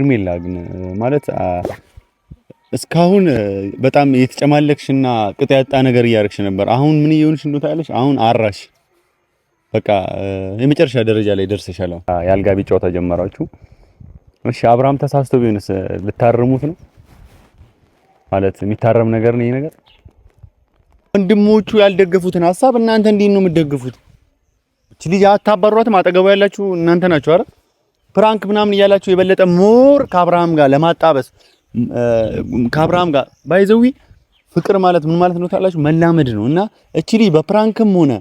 ሄርሜላ ግን ማለት እስካሁን በጣም የተጨማለቅሽና ቅጥ ያጣ ነገር እያደረግሽ ነበር። አሁን ምን እየሆንሽ እንደው ታያለሽ። አሁን አራሽ በቃ የመጨረሻ ደረጃ ላይ ደርሰሻል። ያልጋ ቢጫው ተጀመራችሁ። እሺ አብርሃም ተሳስቶ ቢሆንስ ልታረሙት ነው ማለት የሚታረም ነገር ነው ይሄ ነገር። ወንድሞቹ ያልደገፉትን ሐሳብ እናንተ እንዴት ነው የምትደግፉት? እቺ ልጅ አታባሯትም? አጠገቡ ያላችሁ እናንተ ናችሁ አይደል? ፕራንክ ምናምን እያላችሁ የበለጠ ሞር ከአብርሃም ጋር ለማጣበስ ከአብርሃም ጋር ባይዘዊ ፍቅር ማለት ምን ማለት ነው ታላችሁ? መላመድ ነው። እና እቺ ልጅ በፕራንክም ሆነ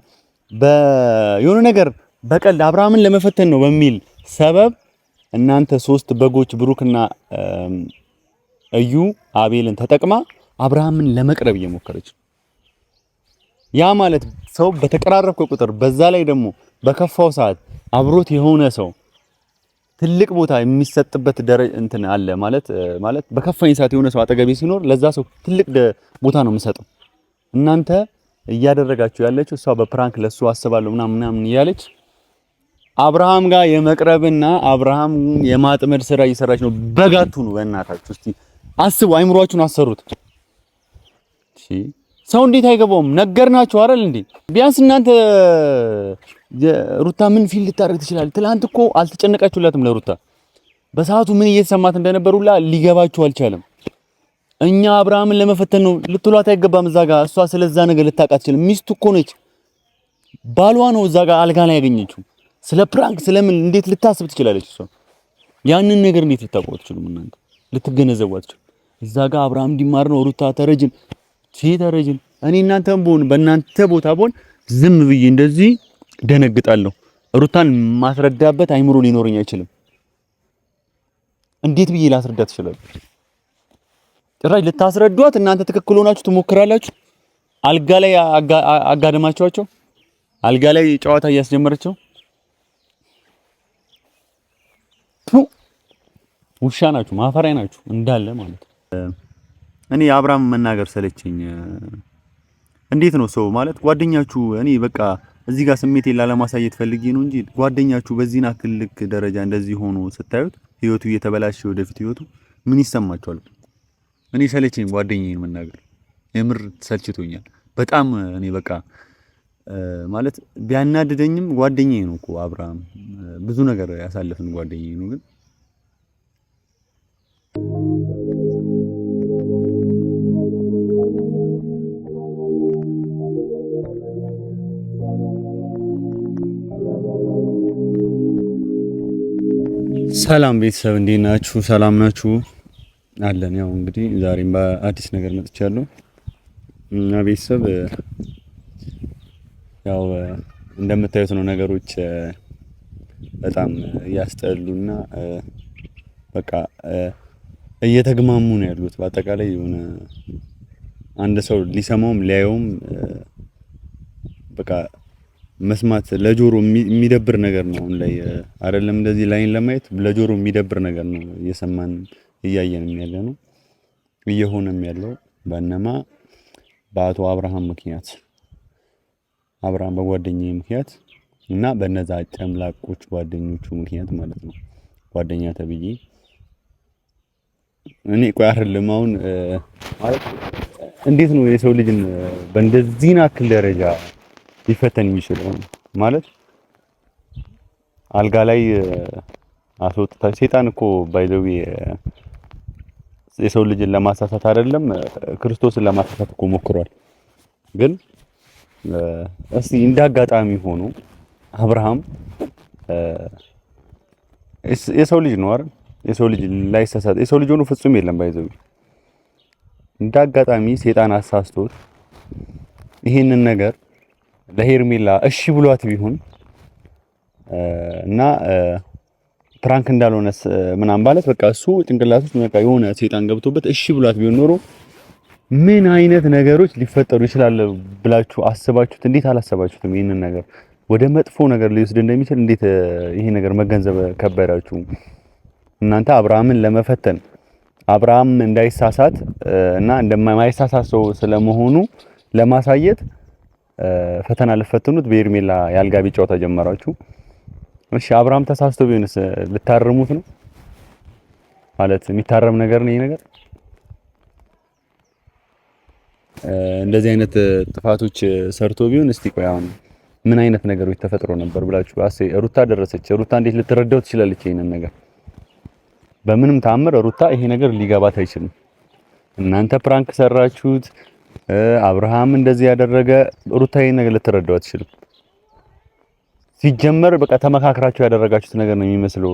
በየሆነ ነገር በቀልድ አብርሃምን ለመፈተን ነው በሚል ሰበብ እናንተ ሶስት በጎች ብሩክና እዩ አቤልን ተጠቅማ አብርሃምን ለመቅረብ እየሞከረች ያ ማለት ሰው በተቀራረብከ ቁጥር በዛ ላይ ደግሞ በከፋው ሰዓት አብሮት የሆነ ሰው ትልቅ ቦታ የሚሰጥበት ደረጃ እንትን አለ ማለት በከፋኝ ሰዓት የሆነ ሰው አጠገቤ ሲኖር ለዛ ሰው ትልቅ ቦታ ነው የምሰጠው። እናንተ እያደረጋችሁ ያለችው እሷ በፕራንክ ለሱ አስባለሁ ምናምን እያለች አብርሃም ጋር የመቅረብና አብርሃም የማጥመድ ስራ እየሰራች ነው። በጋቱ ነው። በእናታችሁ እስቲ አስቡ፣ አይምሯችሁን አሰሩት። እሺ ሰው እንዴት አይገባውም? ነገርናችሁ አይደል እንዴ? ቢያንስ እናንተ ሩታ ምን ፊል ልታረግ ትችላለች? ትላንት እኮ አልተጨነቃችሁላትም ለሩታ። በሰዓቱ ምን እየተሰማት እንደነበሩላ ሊገባችሁ አልቻለም። እኛ አብርሃምን ለመፈተን ነው ልትሏት አይገባም። እዛ ጋር እሷ ስለዛ ነገር ልታውቅ አትችልም። ሚስቱ እኮ ነች፣ ባሏ ነው እዛ ጋር አልጋ ላይ ያገኘችው። ስለ ፕራንክ ስለምን እንዴት ልታስብ ትችላለች? እሷ ያንን ነገር እንዴት ልታውቁ አትችሉም? እናንተ ልትገነዘቡ አትችሉም? እዛ ጋር አብርሃም እንዲማር ነው ሩታ ተረጅን ተረጅን። እኔ እናንተም ቦን በእናንተ ቦታ ቦን ዝም ብዬ እንደዚህ ደነግጣለሁ። ሩታን ማስረዳበት አይምሮ ሊኖርኝ አይችልም። እንዴት ብዬ ላስረዳት እችላለሁ? ጭራሽ ልታስረዷት እናንተ ትክክል ሆናችሁ ትሞክራላችሁ። አልጋ ላይ አጋደማችኋቸው። አልጋ ላይ ጨዋታ እያስጀመረችው ውሻ ናችሁ፣ ማፈሪያ ናችሁ እንዳለ ማለት ነው። እኔ አብርሃም መናገር ሰለቸኝ። እንዴት ነው ሰው ማለት ጓደኛችሁ እኔ በቃ እዚህ ጋር ስሜቴን ላለማሳየት ፈልጌ ነው እንጂ ጓደኛችሁ በዚህና ክልክ ደረጃ እንደዚህ ሆኖ ስታዩት ህይወቱ እየተበላሸ ወደፊት ህይወቱ ምን ይሰማችኋል? እኔ ሰለቸኝ ጓደኛዬን መናገር የምር ሰልችቶኛል በጣም። እኔ በቃ ማለት ቢያናድደኝም ጓደኛዬ ነው እኮ አብርሃም፣ ብዙ ነገር ያሳለፍን ጓደኛዬ ነው። ግን ሰላም ቤተሰብ እንዴት ናችሁ? ሰላም ናችሁ? አለን። ያው እንግዲህ ዛሬም በአዲስ ነገር መጥቻለሁ እና ቤተሰብ ያው እንደምታዩት ነው ነገሮች በጣም ያስጠሉና በቃ እየተግማሙ ነው ያሉት። በአጠቃላይ የሆነ አንድ ሰው ሊሰማውም ሊያየውም በቃ መስማት ለጆሮ የሚደብር ነገር ነው። አሁን ላይ አይደለም እንደዚህ ላይን ለማየት ለጆሮ የሚደብር ነገር ነው እየሰማን እያየንም ያለ ነው እየሆነም ያለው በእነማ በአቶ አብርሃም ምክንያት አብርሃም በጓደኛዬ ምክንያት እና በነዛ ጨምላቆች ጓደኞቹ ምክንያት ማለት ነው። ጓደኛ ተብዬ እኔ ቆይ አይደለም አሁን ማለት እንዴት ነው የሰው ልጅን በእንደዚህ ናክል ደረጃ ሊፈተን የሚችለው? ማለት አልጋ ላይ አስወጥታ ሰይጣን እኮ ባይዘው የሰው ልጅን ለማሳሳት አይደለም ክርስቶስን ለማሳሳት እኮ ሞክሯል። ግን እስቲ እንዳጋጣሚ ሆኖ አብርሃም የሰው ልጅ ነው አይደል? የሰው ልጅ ላይሳሳት የሰው ልጅ ሆኖ ፍጹም የለም ባይዘው። እንዳጋጣሚ ሰይጣን አሳስቶት ይሄንን ነገር ለሄርሜላ እሺ ብሏት ቢሆን እና ፕራንክ እንዳልሆነ ምናምን ማለት በቃ እሱ ጭንቅላት ውስጥ በቃ የሆነ ሰይጣን ገብቶበት እሺ ብሏት ቢሆን ኖሮ ምን አይነት ነገሮች ሊፈጠሩ ይችላል ብላችሁ አስባችሁት? እንዴት አላሰባችሁትም? ይሄንን ነገር ወደ መጥፎ ነገር ሊወስድ እንደሚችል እንዴት ይሄ ነገር መገንዘብ ከበዳችሁ? እናንተ አብርሃምን ለመፈተን አብርሃም እንዳይሳሳት እና እንደማይሳሳት ሰው ስለመሆኑ ለማሳየት ፈተና ልፈትኑት በሄርሜላ ያልጋ ቢጫው ተጀመራችሁ። እሺ አብርሃም ተሳስቶ ቢሆንስ ልታርሙት ነው? ማለት የሚታረም ነገር ነው ይሄ ነገር። እንደዚህ አይነት ጥፋቶች ሰርቶ ቢሆን እስቲ ቆይ አሁን ምን አይነት ነገሮች ተፈጥሮ ነበር ብላችሁ ሩታ ደረሰች። ሩታ እንዴት ልትረዳው ትችላለች ይሄንን ነገር? በምንም ተአምር ሩታ ይሄ ነገር ሊገባት አይችልም። እናንተ ፕራንክ ሰራችሁት፣ አብርሃም እንደዚህ ያደረገ፣ ሩታ ይሄን ነገር ልትረዳው አትችልም። ሲጀመር በቃ ተመካክራችሁ ያደረጋችሁት ነገር ነው የሚመስለው።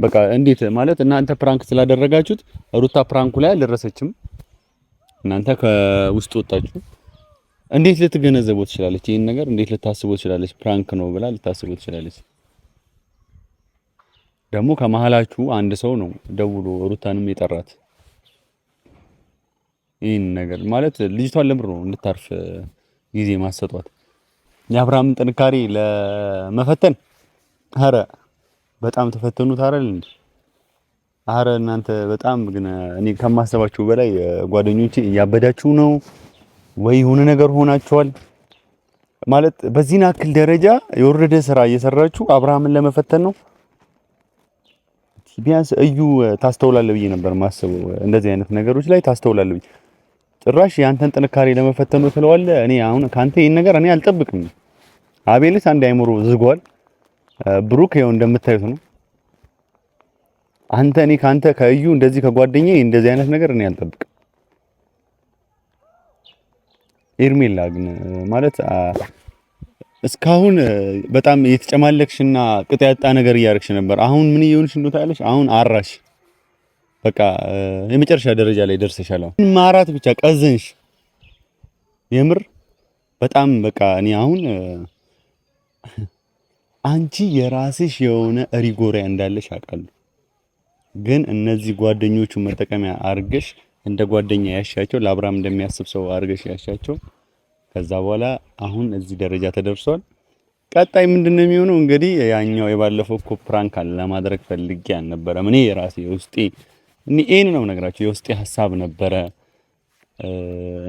በቃ እንዴት ማለት እናንተ ፕራንክ ስላደረጋችሁት ሩታ ፕራንኩ ላይ አልደረሰችም። እናንተ ከውስጥ ወጣችሁ። እንዴት ልትገነዘበው ትችላለች? ይሄን ነገር እንዴት ልታስበው ትችላለች? ፕራንክ ነው ብላ ልታስበው ትችላለች? ደግሞ ከመሃላችሁ አንድ ሰው ነው ደውሎ ሩታንም የጠራት። ይሄን ነገር ማለት ልጅቷን ለምሮ ነው እንድታርፍ ጊዜ ማሰጧት። የአብርሃምን ጥንካሬ ለመፈተን አረ በጣም ተፈተኑት አይደል እንዴ? አረ እናንተ በጣም ግን እኔ ከማሰባችሁ በላይ ጓደኞቼ እያበዳችሁ ነው ወይ የሆነ ነገር ሆናችኋል? ማለት በዚህን አክል ደረጃ የወረደ ስራ እየሰራችሁ አብርሃምን ለመፈተን ነው። ቢያንስ እዩ ታስተውላለህ ብዬ ነበር ማስበው። እንደዚህ አይነት ነገሮች ላይ ታስተውላለህ ብዬ ጭራሽ ያንተን ጥንካሬ ለመፈተን ነው ትለዋለህ። እኔ አሁን ካንተ ይሄን ነገር እኔ አልጠብቅም። አቤልስ አንድ አይምሮ ዝጓል። ብሩክ ይኸው እንደምታዩት ነው። አንተ እኔ ካንተ ከእዩ እንደዚህ ከጓደኛዬ እንደዚህ አይነት ነገር እኔ አልጠብቅም። ኤርሜላ ግን ማለት እስካሁን በጣም የተጨማለቅሽና ቅጥ ያጣ ነገር እያደረግሽ ነበር። አሁን ምን እየሆንሽ እንደሆነ ታያለሽ። አሁን አራሽ በቃ የመጨረሻ ደረጃ ላይ ደርሰሻል። አሁን ማራት ብቻ ቀዘንሽ። የምር በጣም በቃ እኔ አሁን አንቺ የራስሽ የሆነ ሪጎሪያ እንዳለሽ አውቃለሁ። ግን እነዚህ ጓደኞቹ መጠቀሚያ አርገሽ እንደ ጓደኛ ያሻቸው ለአብርሃም እንደሚያስብ ሰው አርገሽ ያሻቸው። ከዛ በኋላ አሁን እዚህ ደረጃ ተደርሷል። ቀጣይ ምንድነው የሚሆነው? እንግዲህ ያኛው የባለፈው እኮ ፕራንክ አለ ለማድረግ ፈልጌ አልነበረም። እኔ የራሴ ውስጤ እኔ ነው ነግራችሁ የውስጤ ሐሳብ ነበረ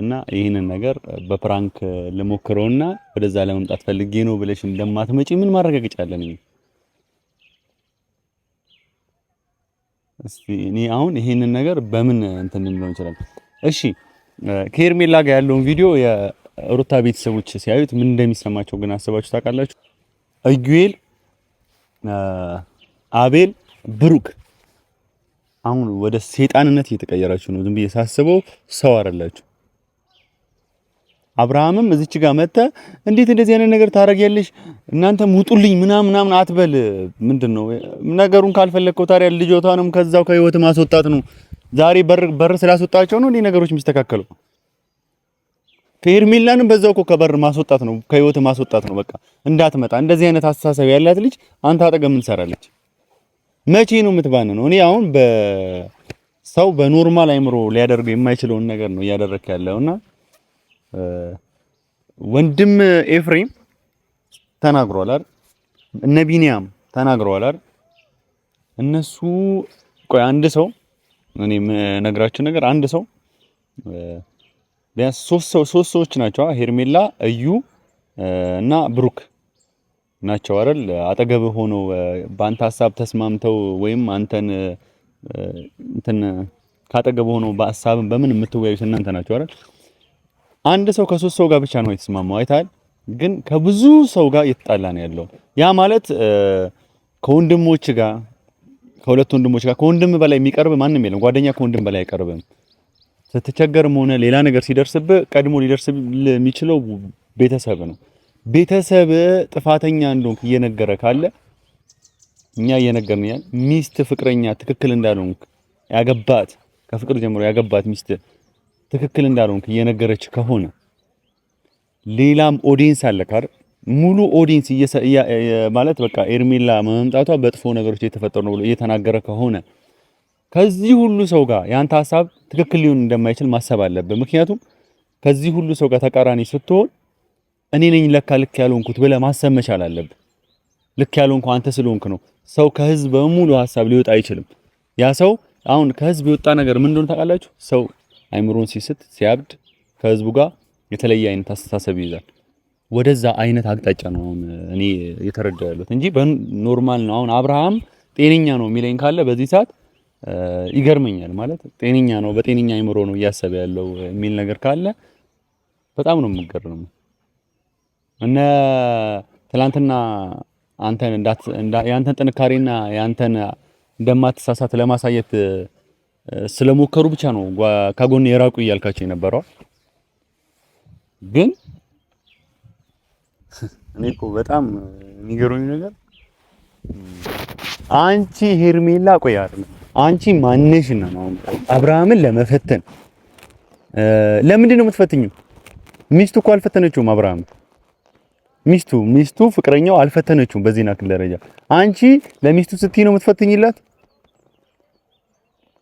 እና ይህንን ነገር በፕራንክ ልሞክረውና ወደዛ ለመምጣት ፈልጌ ነው ብለሽ እንደማትመጪ ምን ማረጋገጫ አለን? እስቲ እኔ አሁን ይሄንን ነገር በምን እንትን ልንለው እንችላለን? እሺ ከሄርሜላ ጋር ያለውን ቪዲዮ የሩታ ቤተሰቦች ሲያዩት ምን እንደሚሰማቸው ግን አስባችሁ ታውቃላችሁ? ኢዩኤል፣ አቤል፣ ብሩክ አሁን ወደ ሰይጣንነት እየተቀየራችሁ ነው። ዝም ብዬ ሳስበው ሰው አይደላችሁ። አብርሃምም እዚች ጋር መጣ እንዴት እንደዚህ አይነት ነገር ታረጋለሽ? እናንተም ውጡልኝ ምናምን አትበል። ምንድነው ነገሩን ካልፈለግከው ታዲያ ልጆታንም ከዛው ከህይወት ማስወጣት ነው። ዛሬ በር ስላስወጣቸው ነው እንዴ ነገሮች የሚስተካከለው? ከሄርሜላንም በዛው እኮ ከበር ማስወጣት ነው፣ ከህይወት ማስወጣት ነው። በቃ እንዳትመጣ። እንደዚህ አይነት አስተሳሰብ ያላት ልጅ አንተ አጠገብ ምን ትሰራለች? መቼ ነው የምትባንነው? እኔ አሁን በሰው በኖርማል አይምሮ ሊያደርገው የማይችለውን ነገር ነው እያደረክ ያለውና ወንድም ኤፍሬም ተናግሯል አይደል? እነ ቢኒያም ተናግሯል አይደል? እነሱ ቆይ አንድ ሰው እኔ የምነግራችሁ ነገር አንድ ሰው ቢያንስ ሶስት ሰዎች ናቸው። ሄርሜላ፣ እዩ እና ብሩክ ናቸው አይደል? አጠገብ ሆኖ በአንተ ሐሳብ ተስማምተው ወይም አንተን እንትን ካጠገብ ሆኖ በሐሳብ በምን የምትወያዩት እናንተ ናቸው አይደል? አንድ ሰው ከሶስት ሰው ጋር ብቻ ነው የተስማማው አይታል። ግን ከብዙ ሰው ጋር እየተጣላ ነው ያለው። ያ ማለት ከወንድሞች ጋር ከሁለት ወንድሞች ጋር ከወንድም በላይ የሚቀርብ ማንም የለም። ጓደኛ ከወንድም በላይ አይቀርብም። ስትቸገርም ሆነ ሌላ ነገር ሲደርስብህ ቀድሞ ሊደርስብህ የሚችለው ቤተሰብ ነው። ቤተሰብ ጥፋተኛ እንደሆንክ እየነገረ ካለ እኛ እየነገርን ያል ሚስት ፍቅረኛ ትክክል እንዳልሆንክ ያገባት ከፍቅር ጀምሮ ያገባት ሚስት ትክክል እንዳልሆንክ እየነገረች ከሆነ ሌላም ኦዲየንስ አለ ካር ሙሉ ኦዲየንስ ማለት በቃ ኤርሜላ መምጣቷ በጥፎ ነገሮች እየተፈጠሩ ነው ብሎ እየተናገረ ከሆነ ከዚህ ሁሉ ሰው ጋር ያንተ ሐሳብ ትክክል ሊሆን እንደማይችል ማሰብ አለበት። ምክንያቱም ከዚህ ሁሉ ሰው ጋር ተቃራኒ ስትሆን እኔ ነኝ ለካ ልክ ያልሆንኩት ብለህ ማሰብ መቻል አለብህ። ልክ ያልሆንኩ አንተ ስለሆንክ ነው። ሰው ከህዝብ በሙሉ ሐሳብ ሊወጣ አይችልም። ያ ሰው አሁን ከህዝብ የወጣ ነገር ምን እንደሆነ ታውቃላችሁ? ሰው አይምሮን ሲስት ሲያብድ ከህዝቡ ጋር የተለየ አይነት አስተሳሰብ ይይዛል። ወደዛ አይነት አቅጣጫ ነው አሁን እኔ የተረዳው ያለሁት እንጂ በኖርማል ነው። አሁን አብርሃም ጤነኛ ነው የሚለኝ ካለ በዚህ ሰዓት ይገርመኛል። ማለት ጤነኛ ነው በጤነኛ አይምሮ ነው እያሰበ ያለው የሚል ነገር ካለ በጣም ነው የምገርመው። እነ ትላንትና አንተን ያንተን ጥንካሬና ያንተን እንደማትሳሳት ለማሳየት ስለሞከሩ ብቻ ነው ከጎን የራቁ እያልካቸው የነበረው። ግን እኔ እኮ በጣም የሚገርመኝ ነገር አንቺ ሄርሜላ ቆይ አይደለም አንቺ ማንሽና ነው አብርሃምን ለመፈተን ለምንድን ነው የምትፈትኙ? ሚስቱ እኮ አልፈተነችውም። አብርሃም ሚስቱ ፍቅረኛው አልፈተነችውም በዚህ ናክል ደረጃ። አንቺ ለሚስቱ ስትይ ነው የምትፈትኝላት?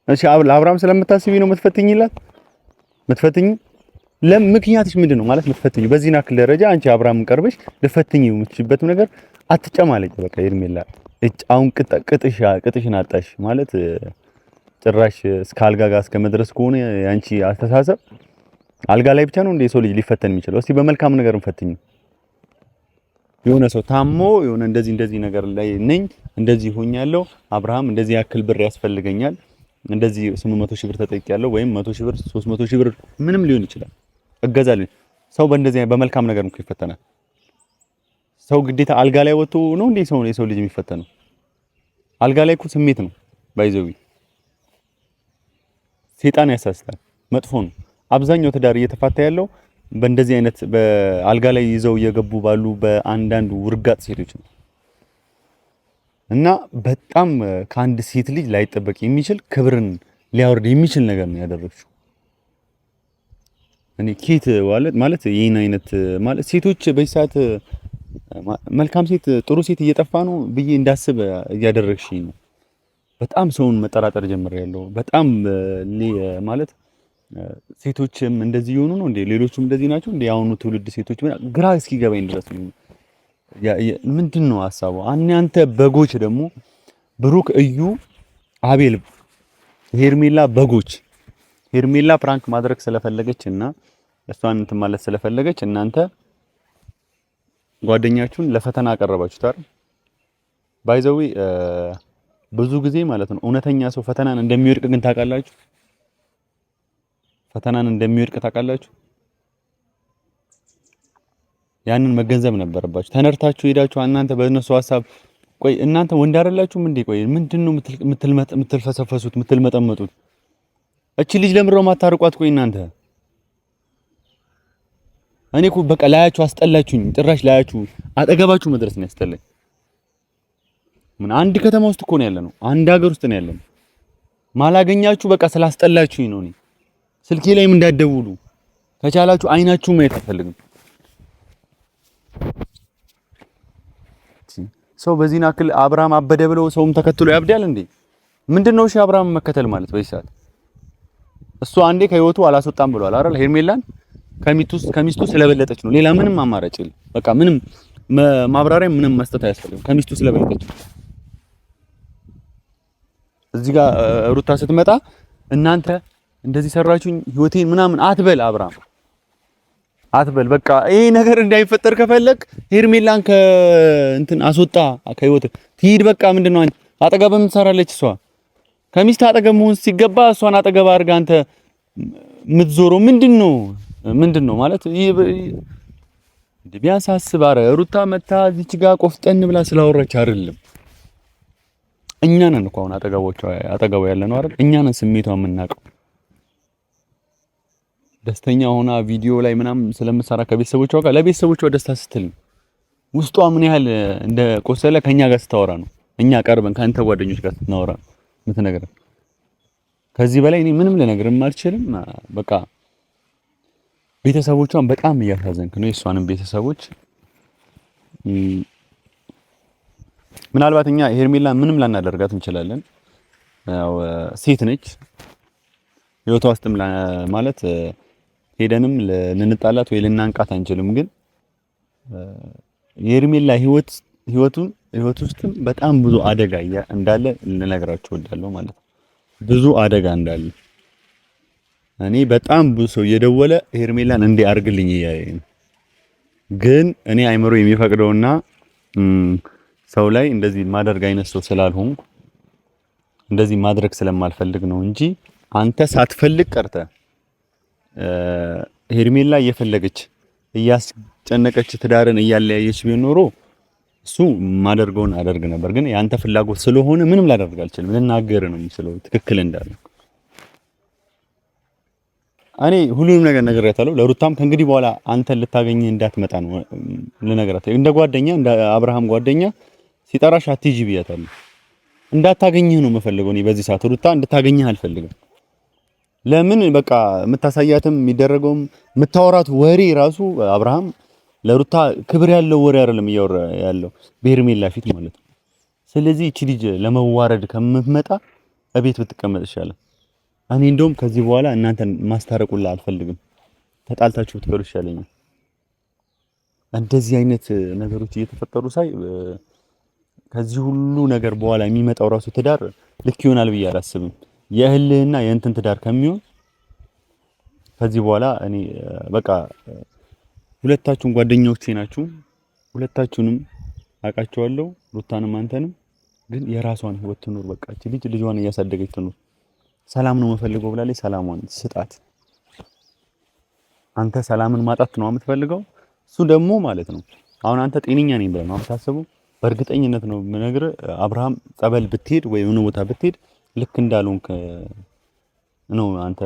እሺ ለአብርሃም ስለምታስቢ ነው የምትፈትኝላት? ምክንያትሽ ምንድን ነው ማለት የምትፈትኙ? በዚህ ናክል ደረጃ አንቺ አብርሃምን ቀርበሽ ልፈትኚው የምትችይበት ነገር አትጨማለቂ። በቃ ሄርሜላ አሁን ቅጥሽን አጣሽ ማለት ጭራሽ እስከ አልጋ ጋር እስከ መድረስ ከሆነ ያንቺ አስተሳሰብ አልጋ ላይ ብቻ ነው እንደ ሰው ልጅ ሊፈተን የሚችለው? እስቲ በመልካም ነገር እንፈትኝ። የሆነ ሰው ታሞ የሆነ እንደዚህ ነገር ላይ ነኝ እንደዚህ ሆኛለሁ፣ አብርሃም እንደዚህ ያክል ብር ያስፈልገኛል፣ እንደዚህ 800 ሺህ ብር ተጠይቄያለሁ፣ ወይም 100 ሺህ ብር 300 ሺህ ብር ምንም ሊሆን ይችላል እገዛልኝ። ሰው በእንደዚህ በመልካም ነገር ነው ይፈተናል። ሰው ግዴታ አልጋ ላይ ወጥቶ ነው እንዴ የሰው ልጅ የሚፈተነው? አልጋ ላይ እኮ ስሜት ነው ባይዘዊ ሴጣን ያሳስታል፣ መጥፎ ነው። አብዛኛው ትዳር እየተፋታ ያለው በእንደዚህ አይነት በአልጋ ላይ ይዘው እየገቡ ባሉ በአንዳንድ ውርጋጥ ሴቶች ነው። እና በጣም ከአንድ ሴት ልጅ ላይጠበቅ የሚችል ክብርን ሊያወርድ የሚችል ነገር ነው ያደረግሽው። እኔ ኬት ማለት ይሄን አይነት ማለት ሴቶች በዚህ ሰዓት መልካም ሴት ጥሩ ሴት እየጠፋ ነው ብዬ እንዳስብ እያደረግሽኝ ነው። በጣም ሰውን መጠራጠር ጀምሬያለሁ። በጣም ማለት ሴቶችም እንደዚህ የሆኑ ነው እንዴ? ሌሎችም እንደዚህ ናቸው እንዴ? የአሁኑ ትውልድ ሴቶች ግራ እስኪገባኝ ድረስ ምንድን ነው ሀሳቡ? አንተ በጎች ደግሞ ብሩክ፣ እዩ፣ አቤል፣ ሄርሜላ በጎች ሄርሜላ ፕራንክ ማድረግ ስለፈለገች እና እሷን እንትን ማለት ስለፈለገች እናንተ ጓደኛችሁን ለፈተና አቀረባችሁት አይደል? ባይዘዊ ብዙ ጊዜ ማለት ነው እውነተኛ ሰው ፈተናን እንደሚወድቅ ግን ታውቃላችሁ። ፈተናን እንደሚወድቅ ታውቃላችሁ። ያንን መገንዘብ ነበረባችሁ። ተነርታችሁ ሄዳችሁ እናንተ በእነሱ ሐሳብ ቆይ እናንተ ወንድ አይደላችሁም እንዴ? ቆይ ምንድነው የምትልፈሰፈሱት የምትልመጠመጡት? እቺ ልጅ ለምንድነው ማታርቋት? ቆይ እናንተ እኔ እኮ በቃ ላያችሁ አስጠላችሁኝ። ጭራሽ ላያችሁ አጠገባችሁ መድረስ ነው ያስጠላኝ። ምን አንድ ከተማ ውስጥ እኮ ነው ያለነው፣ አንድ ሀገር ውስጥ ነው ያለነው። ማላገኛችሁ በቃ ስላስጠላችሁኝ ነው። እኔ ስልኬ ላይም እንዳትደውሉ ከቻላችሁ አይናችሁ ማየት አልፈልግም። ሰው በዚህ ናክል አብርሃም አበደ ብለው ሰውም ተከትሎ ያብዳል እንዴ? ምንድነው እሺ አብርሃም መከተል ማለት በዚህ ሰዓት? እሱ አንዴ ከህይወቱ አላስወጣም ብሏል አይደል? ሄርሜላን ከሚስቱ ስለበለጠች ነው። ሌላ ምንም አማራጭ የለም። በቃ ምንም ማብራሪያ ምንም መስጠት አያስፈልግም። ከሚስቱ ስለበለጠች እዚህ ጋር ሩታ ስትመጣ እናንተ እንደዚህ ሰራችሁኝ ህይወቴን ምናምን አትበል አብርሃም አትበል። በቃ ይሄ ነገር እንዳይፈጠር ከፈለክ ሄርሜላን ከእንትን አስወጣ ከህይወት ትሂድ። በቃ ምንድነው አንተ አጠገብ የምትሰራለች እሷ ከሚስት አጠገብ መሆን ሲገባ እሷን አጠገብ አድርጋ አንተ የምትዞረው ምንድነው ማለት ቢያንስ አስብ። ኧረ ሩታ መታ እዚች ጋር ቆፍጠን ብላ ስላወራች አይደለም። እኛ ነን እኮ አሁን አጠገቧ ያለ ነው አይደል? እኛ ነን ስሜቷን የምናውቀው። ደስተኛ ሆና ቪዲዮ ላይ ምናምን ስለምትሰራ ከቤተሰቦቿ ጋር ለቤተሰቦቿ ደስታ ስትል ውስጧ ምን ያህል እንደቆሰለ ከኛ ጋር ስታወራ ነው። እኛ ቀርበን ከአንተ ጓደኞች ጋር ስናወራ ነው የምትነግረን። ከዚህ በላይ እኔ ምንም ልነግርም አልችልም። በቃ ቤተሰቦቿን በጣም እያሳዘንክ ነው። የእሷንም ቤተሰቦች ምናልባት እኛ ሄርሜላ ምንም ላናደርጋት እንችላለን። ያው ሴት ነች። ህይወቷ ውስጥም ማለት ሄደንም ልንጣላት ወይ ልናንቃት አንችልም። ግን የሄርሜላ ህይወት ውስጥም በጣም ብዙ አደጋ እንዳለ ልነግራችሁ እወዳለሁ ማለት ነው። ብዙ አደጋ እንዳለ እኔ በጣም ብዙ ሰው እየደወለ ሄርሜላን እንዲህ አርግልኝ እያለኝ ነው። ግን እኔ አይምሮ የሚፈቅደውና ሰው ላይ እንደዚህ ማደርግ አይነት ሰው ስላልሆንኩ እንደዚህ ማድረግ ስለማልፈልግ ነው እንጂ አንተ ሳትፈልግ ቀርተ ሄርሜላ እየፈለገች እያስጨነቀች ትዳርን እያለያየች ቢሆን ኖሮ እሱ ማደርገውን አደርግ ነበር። ግን ያንተ ፍላጎት ስለሆነ ምንም ላደርግ አልችልም። ልናገር ነው የምችለው ትክክል እንዳለ። እኔ ሁሉንም ነገር ነግሬያታለሁ። ለሩታም ከእንግዲህ በኋላ አንተን ልታገኝ እንዳትመጣ ነው ልነግራት። እንደ ጓደኛ እንደ አብርሃም ጓደኛ ሲጠራሽ አትሂጂ ብያታለሁ። እንዳታገኝህ ነው የምፈልገው። እኔ በዚህ ሰዓት ሩታ እንድታገኝህ አልፈልግም። ለምን በቃ የምታሳያትም የሚደረገውም የምታወራት ወሬ ራሱ አብርሃም ለሩታ ክብር ያለው ወሬ አይደለም እያወራ ያለው በሄርሜላ ፊት ማለት ነው። ስለዚህ እቺ ልጅ ለመዋረድ ከምትመጣ እቤት ብትቀመጥ ይሻላል። እኔ እንደውም ከዚህ በኋላ እናንተን ማስታረቁላ አልፈልግም። ተጣልታችሁ ብትቀሩ ይሻለኛል። እንደዚህ አይነት ነገሮች እየተፈጠሩ ሳይ ከዚህ ሁሉ ነገር በኋላ የሚመጣው ራሱ ትዳር ልክ ይሆናል ብዬ አላስብም። የእህልህና የእንትን ትዳር ከሚሆን ከዚህ በኋላ እኔ በቃ ሁለታችሁም ጓደኞቼ ናችሁ። ሁለታችሁንም አውቃቸዋለሁ፣ ሩታንም አንተንም። ግን የራሷን ህይወት ትኖር። በቃ እቺ ልጅ ልጇን እያሳደገች ትኖር። ሰላም ነው የምፈልገው ብላለች። ሰላሟን ስጣት። አንተ ሰላምን ማጣት ነው የምትፈልገው፣ እሱ ደግሞ ማለት ነው አሁን አንተ ጤነኛ ነኝ ብለህ ነው የምታስበው። በእርግጠኝነት ነው የምነግርህ አብርሃም ጸበል ብትሄድ ወይ የሆነ ቦታ ብትሄድ ልክ እንዳልሆንክ ነው አንተ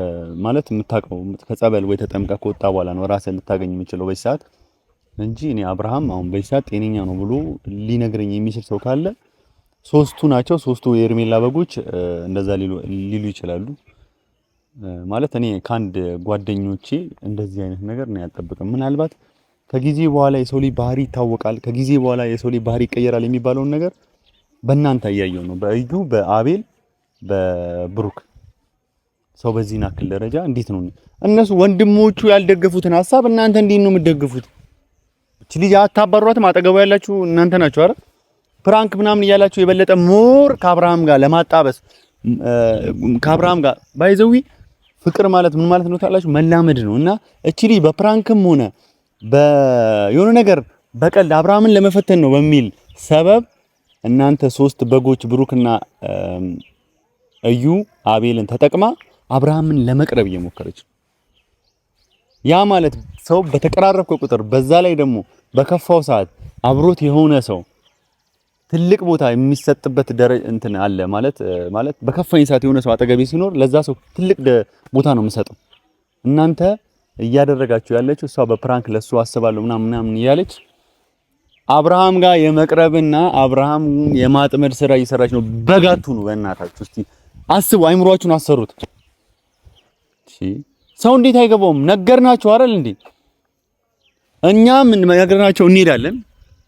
ማለት የምታውቀው። ከጸበል ወይ ተጠምቀህ ከወጣ በኋላ ነው ራስህን ልታገኝ የምችለው በዚህ ሰዓት እንጂ እኔ አብርሃም አሁን በዚህ ሰዓት ጤነኛ ነው ብሎ ሊነግረኝ የሚችል ሰው ካለ ሶስቱ ናቸው። ሶስቱ የሄርሜላ በጎች እንደዛ ሊሉ ይችላሉ። ማለት እኔ ከአንድ ጓደኞቼ እንደዚህ አይነት ነገር ነው ያልጠብቅም። ምናልባት ከጊዜ በኋላ የሰው ልጅ ባህሪ ይታወቃል፣ ከጊዜ በኋላ የሰው ልጅ ባህሪ ይቀየራል የሚባለውን ነገር በእናንተ እያየው ነው። በእዩ፣ በአቤል፣ በብሩክ ሰው በዚህ ናክል ደረጃ እንዴት ነው እነሱ ወንድሞቹ ያልደገፉትን ሐሳብ እናንተ እንዴት ነው የምትደግፉት? እቺ ልጅ አታባሯትም? አጠገቡ ያላችሁ እናንተ ናችሁ አይደል? ፕራንክ ምናምን እያላችሁ የበለጠ ሞር ከአብርሃም ጋር ለማጣበስ ከአብርሃም ጋር ባይዘዊ ፍቅር ማለት ምን ማለት ነው ታላችሁ? መላመድ ነው። እና እቺ ልጅ በፕራንክም ሆነ በየሆነ ነገር በቀልድ አብርሃምን ለመፈተን ነው በሚል ሰበብ እናንተ ሶስት በጎች ብሩክና እዩ አቤልን ተጠቅማ አብርሃምን ለመቅረብ እየሞከረች ነው። ያ ማለት ሰው በተቀራረብከ ቁጥር በዛ ላይ ደግሞ በከፋው ሰዓት አብሮት የሆነ ሰው ትልቅ ቦታ የሚሰጥበት ደረጃ እንትን አለ ማለት በከፋኝ ሰዓት የሆነ ሰው አጠገቤ ሲኖር ለዛ ሰው ትልቅ ቦታ ነው የምሰጠው። እናንተ እያደረጋችሁ ያለችው እሷ በፕራንክ ለሱ አስባለሁ ምናምን እያለች አብርሃም ጋር የመቅረብና አብርሃም የማጥመድ ስራ እየሰራች ነው። በጋቱ ነው። በእናታችሁ እስቲ አስቡ፣ አይምሯችሁን አሰሩት። ሰው እንዴት አይገባውም? ነገርናቸው አይደል እንዴ? እኛም ነገርናቸው እንሄዳለን።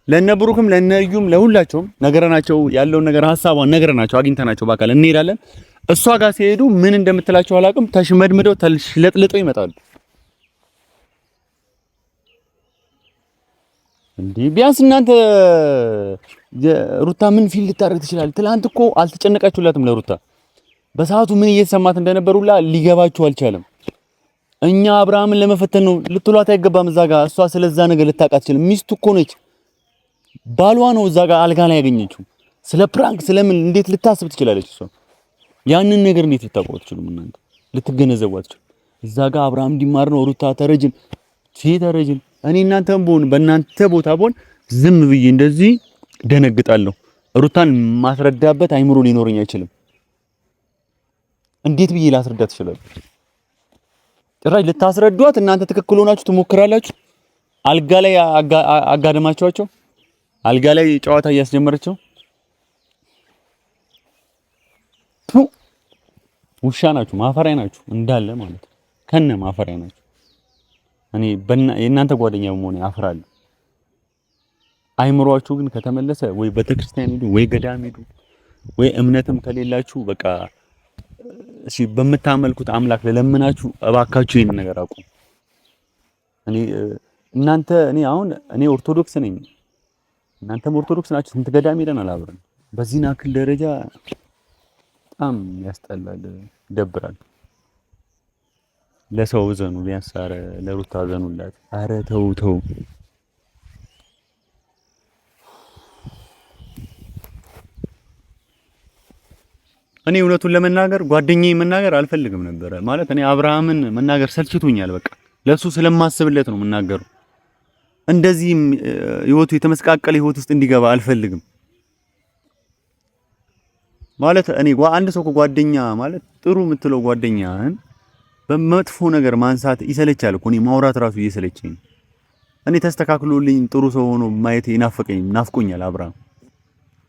ለነብሩክም ለነዩም ለሁላቸውም ነገርናቸው፣ ያለውን ነገር ሐሳቧን ነገርናቸው፣ አግኝተናቸው በአካል እንሄዳለን። እሷ ጋር ሲሄዱ ምን እንደምትላቸው አላውቅም። ተሽመድምደው ተሽለጥልጠው ይመጣሉ። እንዴ ቢያንስ እናንተ ሩታ ምን ፊል ልታደርግ ትችላለህ? ትላንት እኮ አልተጨነቃችሁላትም ለሩታ በሰዓቱ ምን እየተሰማት እንደነበሩላ ሊገባችሁ አልቻለም። እኛ አብርሃምን ለመፈተን ነው ልትሏት አይገባም። እዛ ጋር እሷ ስለዛ ነገር ልታውቅ አትችልም። ሚስቱ እኮ ነች፣ ባሏ ነው እዛ ጋር አልጋ ላይ ያገኘችው። ስለ ፕራንክ ስለምን እንዴት ልታስብ ትችላለች? እሷ ያንን ነገር እንዴት ልታውቁ አትችሉም? እናንተ ልትገነዘቡ አትችሉም? እዛ ጋር አብርሃም እንዲማር ነው ሩታ ተረጅን ተረጅን። እኔ እናንተም ቦን በእናንተ ቦታ ቦን ዝም ብዬ እንደዚህ ደነግጣለሁ። ሩታን ማስረዳበት አይምሮ ሊኖርኝ አይችልም። እንዴት ብዬ ላስረዳት እችላለሁ? ጭራሽ ልታስረዷት እናንተ ትክክል ሆናችሁ ትሞክራላችሁ። አልጋ ላይ አጋደማችኋቸው። አልጋ ላይ ጨዋታ እያስጀመረችው ውሻ ናችሁ፣ ማፈሪያ ናችሁ እንዳለ ማለት ከነ ማፈሪያ ናችሁ። እኔ የእናንተ ጓደኛ በመሆኔ አፍራለሁ። አይምሯችሁ ግን ከተመለሰ ወይ ቤተክርስቲያን ሄዱ ወይ ገዳም ሄዱ ወይ እምነትም ከሌላችሁ በቃ እሺ በምታመልኩት አምላክ ለለምናችሁ እባካችሁ ይሄን ነገር አቁም። እኔ አሁን ኦርቶዶክስ ነኝ፣ እናንተም ኦርቶዶክስ ናችሁ። ስንት ገዳም ሄደናል አብረን። በዚህ ናክል ደረጃ በጣም ያስጠላል፣ ይደብራል። ለሰው ዘኑ፣ ቢያንስ ኧረ ለሩታ ዘኑላት። ኧረ ተው። እኔ እውነቱን ለመናገር ጓደኛዬ መናገር አልፈልግም ነበር ማለት እኔ አብርሃምን መናገር ሰልችቶኛል። በቃ ለሱ ስለማስብለት ነው የምናገረው። እንደዚህም ህይወቱ የተመስቃቀለ ህይወት ውስጥ እንዲገባ አልፈልግም። ማለት እኔ አንድ ሰው ጓደኛ ማለት ጥሩ የምትለው ጓደኛህን በመጥፎ ነገር ማንሳት ይሰለቻል እኮ። እኔ ማውራት ራሱ እየሰለቸኝ ነው። እኔ ተስተካክሎልኝ ጥሩ ሰው ሆኖ ማየት ናፍቆኛል አብርሃም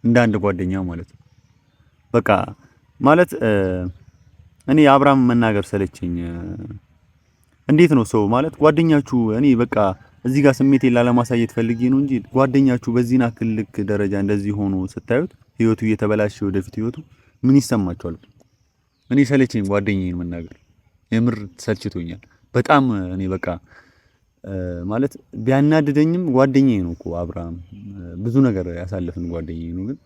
እንደ አንድ ጓደኛ ማለት ነው። በቃ ማለት እኔ አብርሃም መናገር ሰለቸኝ። እንዴት ነው ሰው ማለት ጓደኛችሁ እኔ በቃ እዚህ ጋር ስሜቴን ላለማሳየት ፈልጌ ነው እንጂ ጓደኛችሁ በዚህን አክል ልክ ደረጃ እንደዚህ ሆኖ ስታዩት ህይወቱ እየተበላሸ ወደፊት ህይወቱ ምን ይሰማችኋል? እኔ ሰለቸኝ ጓደኛዬን መናገር የምር ሰልችቶኛል በጣም። እኔ በቃ ማለት ቢያናድደኝም ጓደኛዬ ነው እኮ አብርሃም ብዙ ነገር ያሳለፍን ጓደኛዬ ነው ግን